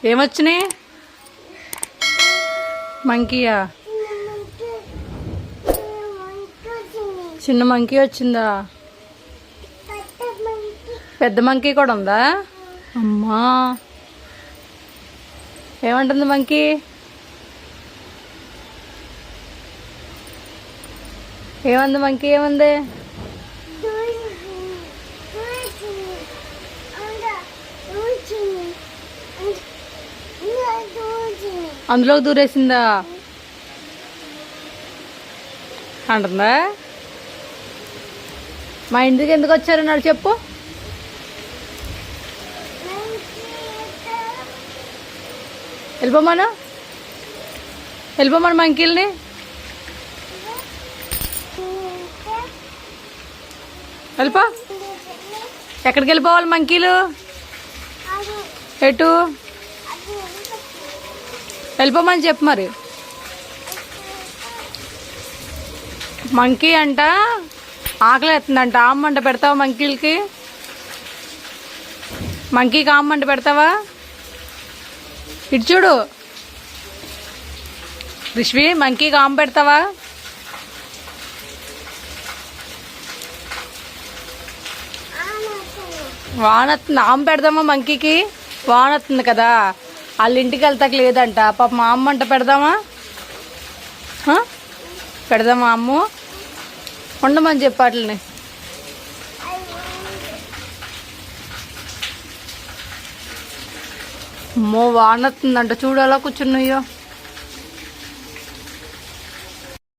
ఏమొచ్చినాయి? మంకీయా? చిన్న మంకీ వచ్చిందా? పెద్ద మంకీ కూడా ఉందా? అమ్మా, ఏమంటుంది మంకీ? ఏమంది మంకీ? ఏముంది? అందులోకి దూరేసిందా అంటుందా? మా ఇంటికి ఎందుకు వచ్చారు నాడు చెప్పు. వెళ్ళిపోమను, వెళ్ళిపోమను మంకీల్ని. వెళ్ళిపో. ఎక్కడికి వెళ్ళిపోవాలి మంకీలు? ఎటు వెళ్ళిపోమని చెప్పు మరి. మంకీ అంట ఆకలి ఎత్తుందంట. ఆమ్మంట పెడతావా మంకీలకి? మంకీకి ఆమ్మంట పెడతావా? ఇటు చూడు రిష్వి, మంకీకి ఆమె పెడతావా? వానొస్తుంది, ఆమె పెడదామా మంకీకి? వానొస్తుంది కదా, వాళ్ళ ఇంటికి వెళ్తాక లేదంట. పాప మా అమ్మ అంట పెడదామా? పెడదామా అమ్ము? ఉండమని చెప్పాట్లని. అమ్మో వానొస్తుందంట, చూడు అలా కూర్చున్నాయో.